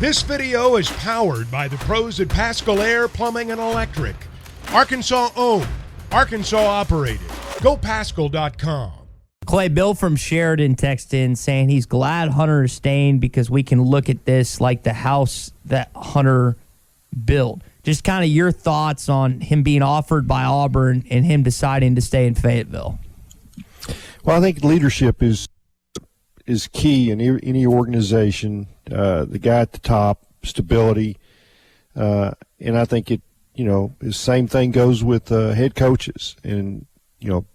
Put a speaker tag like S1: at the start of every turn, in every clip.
S1: This video is powered by the pros at Pascal Air Plumbing and Electric. Arkansas owned, Arkansas operated. GoPascal.com.
S2: Clay, Bill from Sheridan texted in saying he's glad Hunter is staying because we can look at this like the house that Hunter built. Just kind of your thoughts on him being offered by Auburn and him deciding to stay in Fayetteville.
S3: Well, I think leadership is key in any organization. The guy at the top, stability, and I think the same thing goes with head coaches, and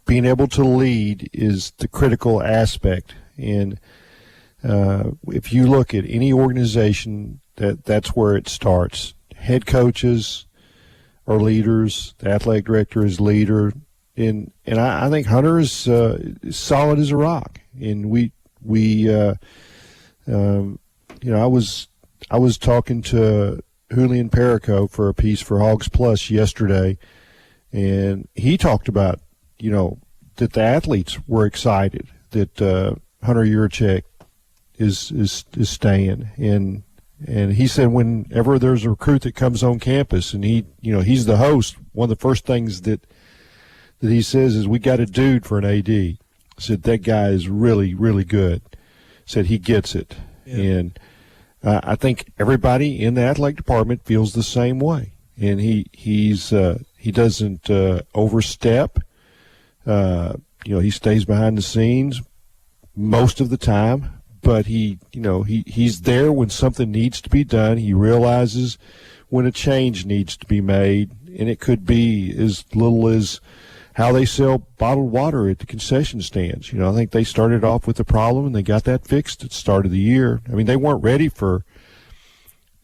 S3: being able to lead is the critical aspect. And if you look at any organization, that's where it starts. Head coaches are leaders. The athletic director is leader, and I think Hunter is solid as a rock. And I was talking to Julian Perico for a piece for Hawgs Plus yesterday, and he talked about that the athletes were excited that Hunter Yurachek is staying, and he said whenever there's a recruit that comes on campus and he's the host, one of the first things that he says is, we got a dude for an AD. Said that guy is really, really good. Said he gets it. Yeah. And I think everybody in the athletic department feels the same way. And he doesn't overstep. He stays behind the scenes most of the time, but he's there when something needs to be done. He realizes when a change needs to be made, and it could be as little as how they sell bottled water at the concession stands. I think they started off with a problem, and they got that fixed at the start of the year. I mean, they weren't ready for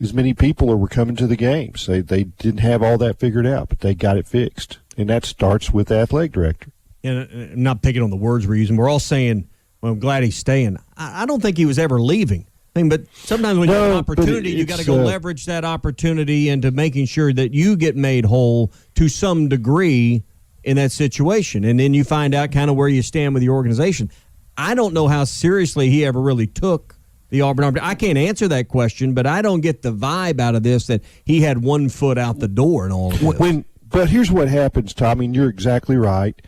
S3: as many people that were coming to the games. They didn't have all that figured out, but they got it fixed, and that starts with the athletic director.
S4: And I'm not picking on the words we're using. We're all saying, well, I'm glad he's staying. I don't think he was ever leaving. But sometimes when you have an opportunity, you got to go leverage that opportunity into making sure that you get made whole to some degree in that situation, and then you find out kind of where you stand with your organization. I don't know how seriously he ever really took the Auburn opportunity. I can't answer that question, but I don't get the vibe out of this that he had one foot out the door and all of this.
S3: But here's what happens, Tom. I mean, you're exactly right.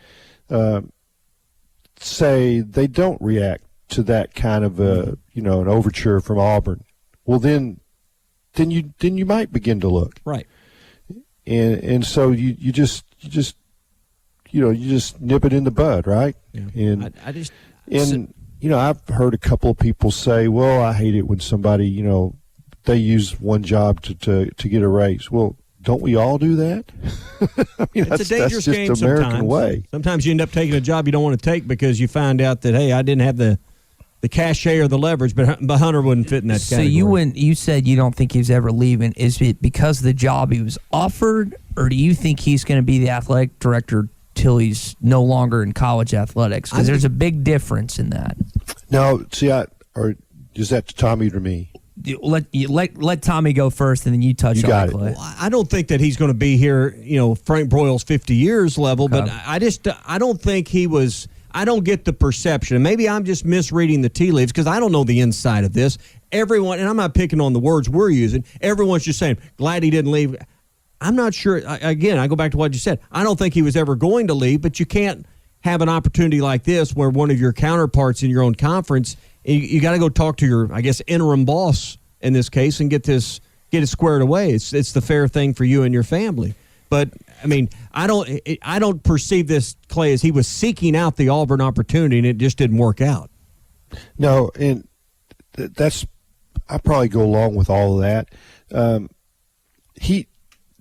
S3: Say they don't react to that kind of an overture from Auburn. Well, then you might begin to look
S4: right,
S3: and so you just nip it in the bud, right?
S4: Yeah.
S3: And I've heard a couple of people say, well, I hate it when somebody, they use one job to get a raise. Well, don't we all do that? I mean,
S4: it's a dangerous game
S3: just American
S4: sometimes.
S3: Way.
S4: Sometimes you end up taking a job you don't want to take because you find out that, hey, I didn't have the cachet or the leverage, but Hunter wouldn't fit in that category.
S2: So you said you don't think he was ever leaving. Is it because of the job he was offered, or do you think he's going to be the athletic director till he's no longer in college athletics? Because there's a big difference in that.
S3: No, see, or is that to Tommy or me?
S2: Let Tommy go first, and then you touch on it, Clay.
S4: Well, I don't think that he's going to be here, Frank Broyles 50 years level, but I don't think he was. I don't get the perception. Maybe I'm just misreading the tea leaves because I don't know the inside of this. Everyone, and I'm not picking on the words we're using, everyone's just saying, glad he didn't leave. I'm not sure. Again, I go back to what you said. I don't think he was ever going to leave, but you can't have an opportunity like this where one of your counterparts in your own conference, you got to go talk to your, I guess, interim boss in this case and get it squared away. It's the fair thing for you and your family. But I mean, I don't perceive this, Clay, as he was seeking out the Auburn opportunity and it just didn't work out.
S3: No, and I probably go along with all of that.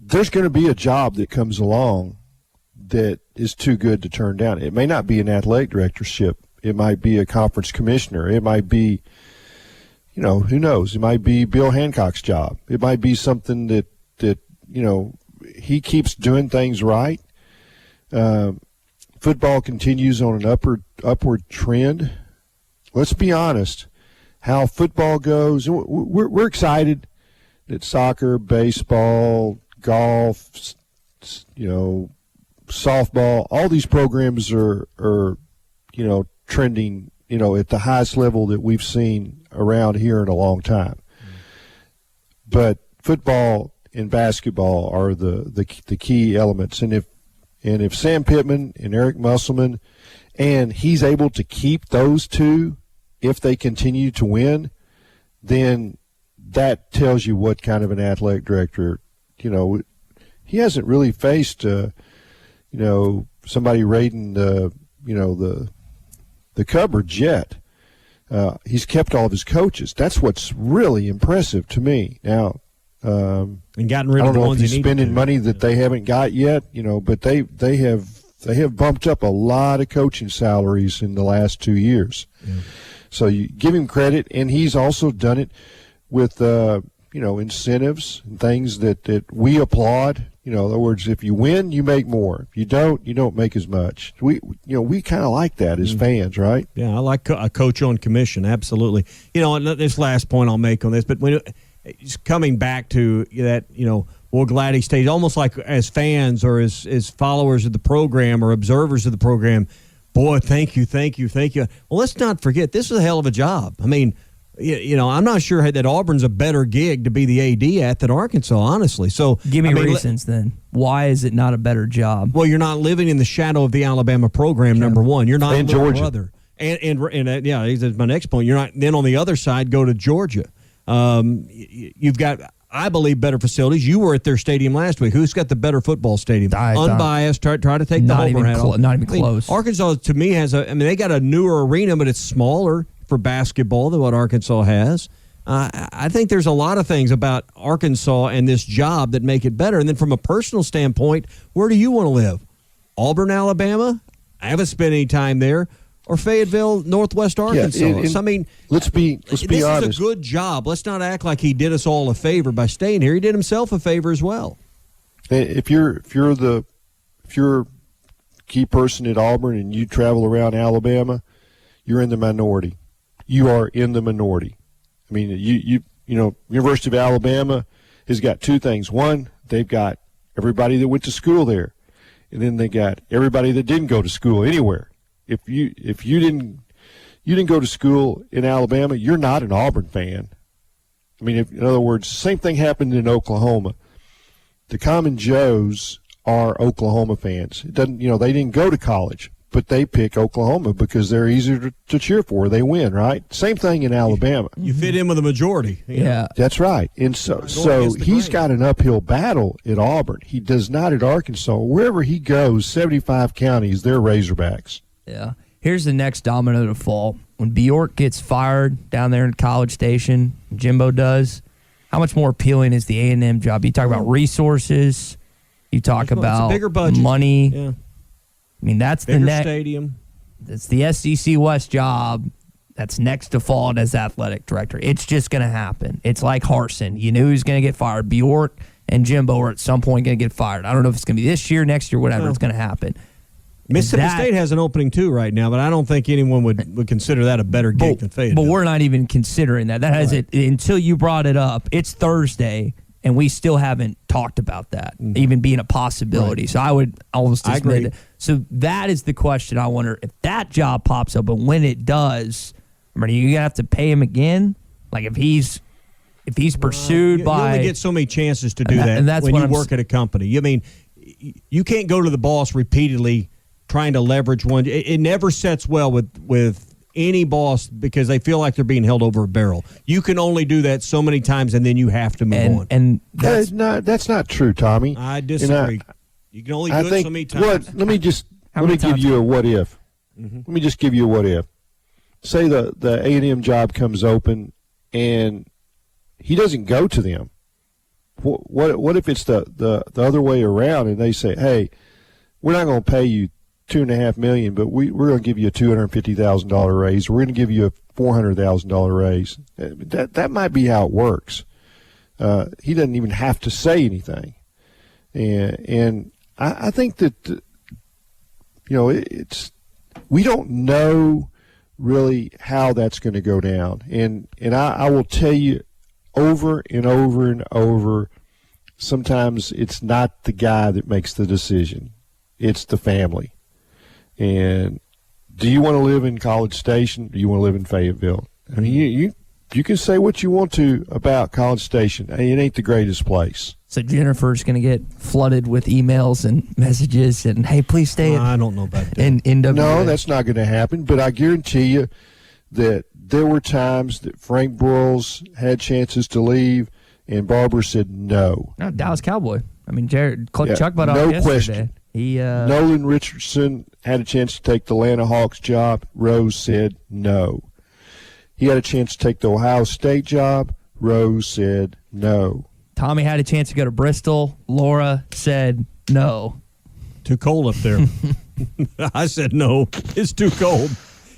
S3: There's going to be a job that comes along that is too good to turn down. It may not be an athletic directorship. It might be a conference commissioner. It might be, who knows? It might be Bill Hancock's job. It might be something that he keeps doing things right. Football continues on an upward trend. Let's be honest. How football goes, we're excited that soccer, baseball, golf, softball, all these programs are trending, at the highest level that we've seen around here in a long time. but football and basketball are the key elements. And if Sam Pittman and Eric Musselman, and he's able to keep those two, if they continue to win, then that tells you what kind of an athletic director. He hasn't really faced somebody raiding the cupboards yet. He's kept all of his coaches. That's what's really impressive to me. Now,
S4: and gotten rid
S3: I
S4: of
S3: don't
S4: the
S3: know
S4: ones
S3: if he's spending money that they haven't got yet, but they have bumped up a lot of coaching salaries in the last 2 years. Yeah. So you give him credit, and he's also done it with incentives and things that we applaud. In other words, if you win, you make more. If you don't make as much. We kind of like that as fans, right?
S4: Yeah, I like a coach on commission, absolutely. And this last point I'll make on this, but when it's coming back to that, we're glad he stays. Almost like as fans or as followers of the program or observers of the program, boy, thank you. Well, let's not forget, this is a hell of a job. I mean, I'm not sure that Auburn's a better gig to be the AD at than Arkansas, honestly. So
S2: give me reasons then. Why is it not a better job?
S4: Well, you're not living in the shadow of the Alabama program. Number one, you're not
S3: in Georgia.
S4: Brother. And yeah, that's my next point. You're not. Then on the other side, go to Georgia. You've got, I believe, better facilities. You were at their stadium last week. Who's got the better football stadium? Unbiased. Try to take the Homer hat off.
S2: Not even close.
S4: Arkansas, to me, they got a newer arena, but it's smaller for basketball than what Arkansas has. I think there's a lot of things about Arkansas and this job that make it better. And then from a personal standpoint, where do you want to live? Auburn, Alabama? I haven't spent any time there. Or Fayetteville, Northwest Arkansas.
S3: Let's be honest.
S4: This is a good job. Let's not act like he did us all a favor by staying here. He did himself a favor as well.
S3: If you're a key person at Auburn and you travel around Alabama, you're in the minority. You are in the minority. I mean, University of Alabama has got two things. One, they've got everybody that went to school there, and then they got everybody that didn't go to school anywhere. If you didn't go to school in Alabama, you're not an Auburn fan. I mean, in other words, same thing happened in Oklahoma. The common Joes are Oklahoma fans. It doesn't, they didn't go to college, but they pick Oklahoma because they're easier to cheer for. They win, right? Same thing in Alabama.
S4: You fit in with the majority.
S2: Yeah.
S3: That's right. And so he's got an uphill battle at Auburn. He does not at Arkansas. Wherever he goes, 75 counties, they're Razorbacks.
S2: Yeah. Here's the next domino to fall. When Bjork gets fired down there in College Station, Jimbo does, how much more appealing is the A&M job? You talk about resources. You talk about
S4: bigger budget.
S2: Money.
S4: Yeah.
S2: I mean, that's
S4: bigger
S2: the next
S4: stadium.
S2: That's the SEC West job that's next to fall as athletic director. It's just going to happen. It's like Harsin. You knew he was going to get fired. Bjork and Jimbo are at some point going to get fired. I don't know if it's going to be this year, next year, whatever. It's going to happen.
S4: Mississippi State has an opening too right now, but I don't think anyone would consider that a better gig than Fayetteville.
S2: But we're not even considering that. That has it until you brought it up. It's Thursday, and we still haven't talked about that even being a possibility. Right. So I would almost admit it. So that is the question. I wonder if that job pops up, but when it does, are you gonna have to pay him again? Like if he's pursued by,
S4: you only get so many chances to do that,
S2: and that's
S4: when
S2: when
S4: you work at a company. I mean, you can't go to the boss repeatedly trying to leverage one. It never sets well with any boss because they feel like they're being held over a barrel. You can only do that so many times, and then you have to move on.
S2: And
S3: that's not true, Tommy.
S4: I disagree. You can only do it so many times.
S3: Let me give you a what if. Let me just give you a what if. Say the A&M job comes open, and he doesn't go to them. What if it's the other way around, and they say, "Hey, we're not going to pay you $2.5 million, but we're going to give you a $250,000 raise. We're going to give you a $400,000 raise." That might be how it works. He doesn't even have to say anything, and I think that we don't know really how that's going to go down, and I will tell you over and over and over. Sometimes it's not the guy that makes the decision; it's the family. And do you want to live in College Station? Or do you want to live in Fayetteville? I mean, you can say what you want to about College Station. It ain't the greatest place.
S2: So Jennifer's going to get flooded with emails and messages and, hey, please stay
S4: I don't know about that.
S2: in NWA.
S3: No, that's not going to happen. But I guarantee you that there were times that Frank Broyles had chances to leave, and Barber said no.
S2: No, Dallas Cowboy. I mean, Chuck Butt
S3: no
S2: yesterday.
S3: question. Nolan Richardson had a chance to take the Atlanta Hawks job. Rose said no. He had a chance to take the Ohio State job. Rose said no.
S2: Tommy had a chance to go to Bristol. Laura said no.
S4: Too cold up there. I said no. It's too cold.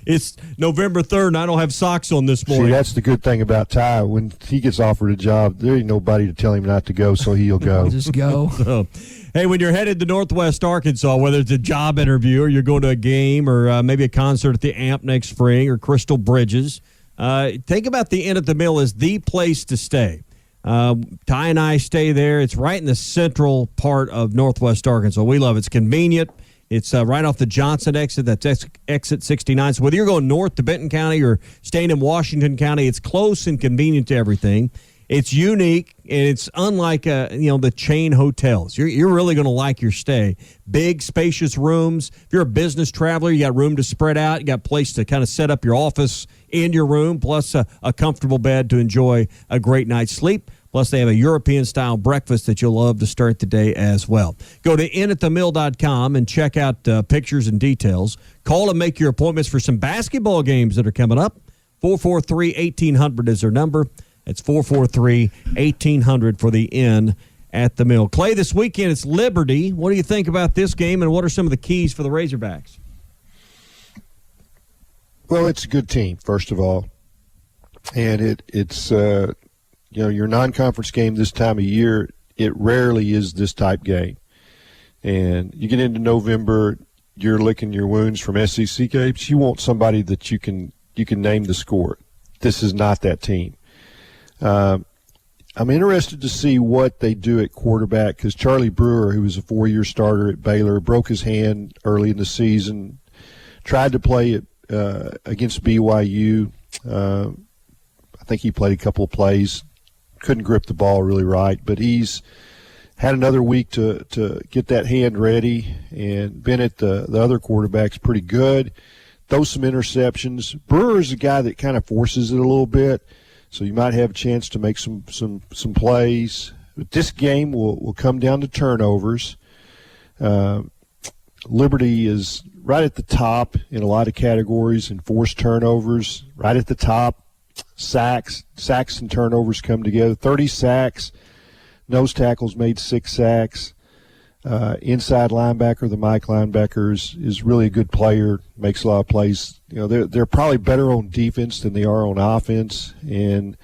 S4: It's November 3rd, and I don't have socks on this morning.
S3: See, that's the good thing about Ty. When he gets offered a job, there ain't nobody to tell him not to go, so he'll go.
S2: Just go.
S4: So, hey, when you're headed to Northwest Arkansas, whether it's a job interview or you're going to a game or maybe a concert at the AMP next spring or Crystal Bridges, think about the Inn at the Mill as the place to stay. Ty and I stay there. It's right in the central part of Northwest Arkansas. We love it. It's convenient. It's right off the Johnson exit. That's exit 69. So whether you're going north to Benton County or staying in Washington County, it's close and convenient to everything. It's unique, and it's unlike the chain hotels. You're really going to like your stay. Big, spacious rooms. If you're a business traveler, you got room to spread out. You got a place to kind of set up your office in your room, plus a comfortable bed to enjoy a great night's sleep. Plus, they have a European-style breakfast that you'll love to start the day as well. Go to inatthemill.com and check out pictures and details. Call and make your appointments for some basketball games that are coming up. 443-1800 is their number. It's 443-1800 for the Inn at the Mill. Clay, this weekend it's Liberty. What do you think about this game, and what are some of the keys for the Razorbacks?
S3: Well, it's a good team, first of all. And it's your non-conference game this time of year, it rarely is this type game. And you get into November, you're licking your wounds from SEC games. You want somebody that you can name the score. This is not that team. I'm interested to see what they do at quarterback because Charlie Brewer, who was a 4-year starter at Baylor, broke his hand early in the season, tried to play it against BYU. I think he played a couple of plays. Couldn't grip the ball really right, but he's had another week to get that hand ready. And Bennett, the other quarterback's pretty good. Throws some interceptions. Brewer's a guy that kind of forces it a little bit, so you might have a chance to make some plays. But this game will come down to turnovers. Liberty is right at the top in a lot of categories in forced turnovers, right at the top. Sacks and turnovers come together. 30 sacks. Nose tackles made 6 sacks. Inside linebacker, the Mike linebacker is really a good player. Makes a lot of plays. They're probably better on defense than they are on offense, and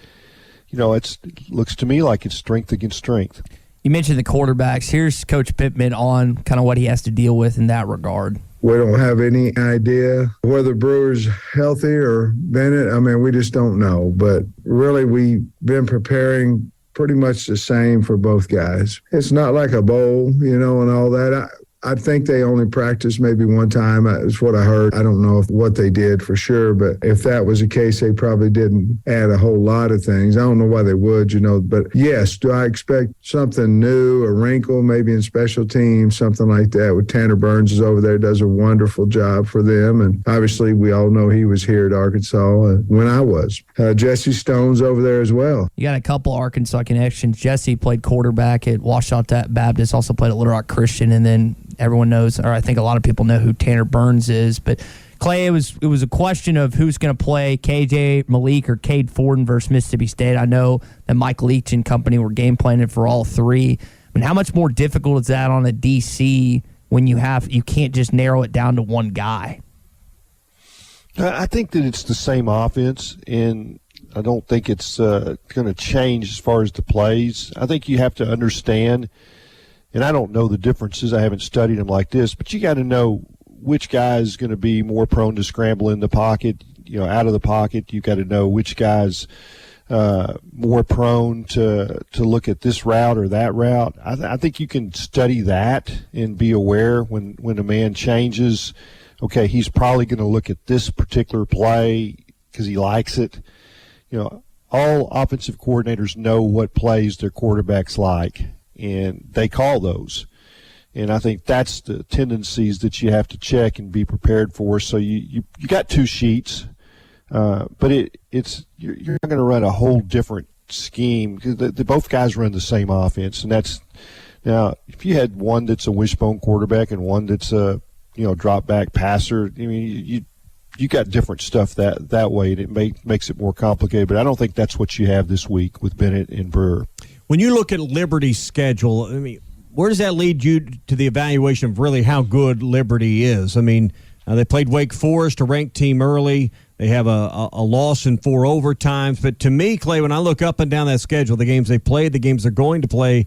S3: it looks to me like it's strength against strength.
S2: You mentioned the quarterbacks. Here's Coach Pittman on kind of what he has to deal with in that regard.
S5: We don't have any idea whether Brewer's healthy or Bennett. I mean, we just don't know. But really, we've been preparing pretty much the same for both guys. It's not like a bowl, and all that. I think they only practiced maybe one time. That's what I heard. I don't know what they did for sure, but if that was the case, they probably didn't add a whole lot of things. I don't know why they would, But yes, do I expect something new, a wrinkle, maybe in special teams, something like that? With Tanner Burns is over there, does a wonderful job for them, and obviously we all know he was here at Arkansas when I was. Jesse Stone's over there as well.
S2: You got a couple Arkansas connections. Jesse played quarterback at Ouachita Baptist, also played at Little Rock Christian, and then everyone knows, or I think a lot of people know who Tanner Burns is. But Clay, it was a question of who's going to play KJ Malik or Cade Forden versus Mississippi State. I know that Mike Leach and company were game planning for all three. I mean, how much more difficult is that on a DC when you can't just narrow it down to one guy?
S3: I think that it's the same offense, and I don't think it's going to change as far as the plays. I think you have to understand. And I don't know the differences. I haven't studied them like this, but you got to know which guy is going to be more prone to scramble in the pocket, out of the pocket. You got to know which guy's more prone to look at this route or that route. I think you can study that and be aware when a man changes. Okay, he's probably going to look at this particular play because he likes it. all offensive coordinators know what plays their quarterbacks like, and they call those. And I think that's the tendencies that you have to check and be prepared for. So you got two sheets, but you're not going to run a whole different scheme because both guys run the same offense, and that's now if you had one that's a wishbone quarterback and one that's a drop back passer, I mean you got different stuff that way, and it makes it more complicated. But I don't think that's what you have this week with Bennett and Brewer.
S4: When you look at Liberty's schedule, I mean, where does that lead you to the evaluation of really how good Liberty is? I mean, they played Wake Forest, a ranked team, early. They have a loss in 4 overtimes. But to me, Clay, when I look up and down that schedule, the games they played, the games they're going to play,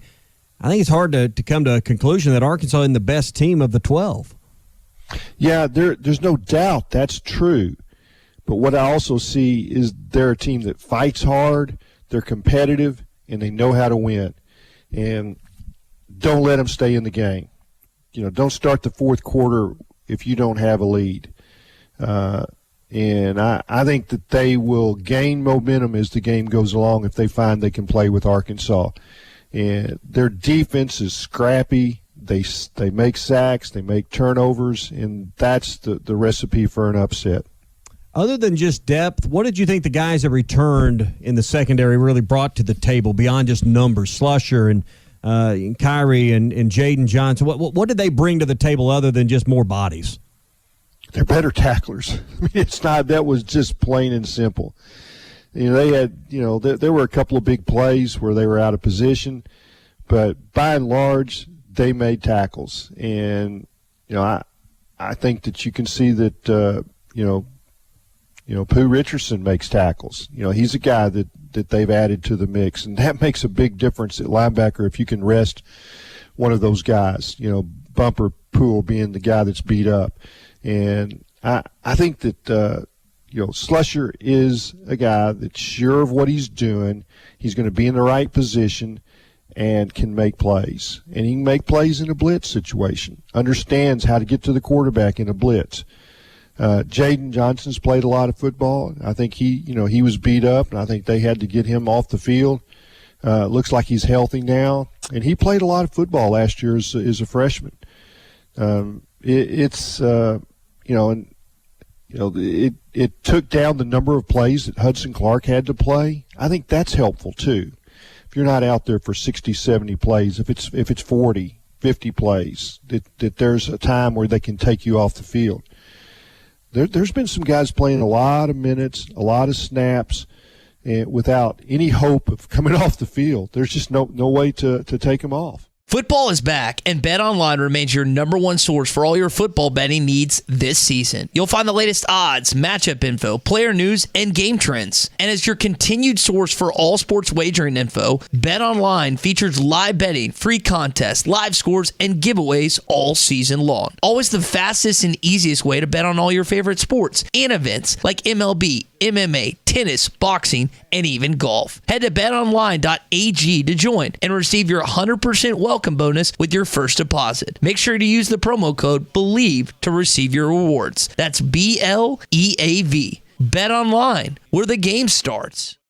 S4: I think it's hard to come to a conclusion that Arkansas is the best team of the 12.
S3: Yeah, there's no doubt that's true. But what I also see is they're a team that fights hard, they're competitive, and they know how to win. And don't let them stay in the game. Don't start the fourth quarter if you don't have a lead. And I think that they will gain momentum as the game goes along if they find they can play with Arkansas. And their defense is scrappy. They make sacks, they make turnovers, and that's the recipe for an upset.
S4: Other than just depth, what did you think the guys that returned in the secondary really brought to the table beyond just numbers? Slusher and Kyrie and Jaden Johnson, what did they bring to the table other than just more bodies?
S3: They're better tacklers. I mean, that was just plain and simple. They had, there were a couple of big plays where they were out of position, but by and large, they made tackles. And, I think that you can see that, Pooh Richardson makes tackles. He's a guy that they've added to the mix, and that makes a big difference at linebacker if you can rest one of those guys. Bumper Poole being the guy that's beat up, and I think that Slusher is a guy that's sure of what he's doing. He's going to be in the right position and can make plays, and he can make plays in a blitz situation. Understands how to get to the quarterback in a blitz. Jaden Johnson's played a lot of football. I think he was beat up, and I think they had to get him off the field. Looks like he's healthy now, and he played a lot of football last year as a freshman. It took down the number of plays that Hudson Clark had to play. I think that's helpful too. If you're not out there for 60, 70 plays, if it's 40, 50 plays, that there's a time where they can take you off the field. There's been some guys playing a lot of minutes, a lot of snaps, and without any hope of coming off the field. There's just no way to take them off.
S6: Football is back, and BetOnline remains your number one source for all your football betting needs this season. You'll find the latest odds, matchup info, player news, and game trends. And as your continued source for all sports wagering info, BetOnline features live betting, free contests, live scores, and giveaways all season long. Always the fastest and easiest way to bet on all your favorite sports and events like MLB, MMA, tennis, boxing, and even golf. Head to betonline.ag to join and receive your 100% welcome bonus with your first deposit. Make sure to use the promo code BELIEVE to receive your rewards. That's BLEAV. Bet online, where the game starts.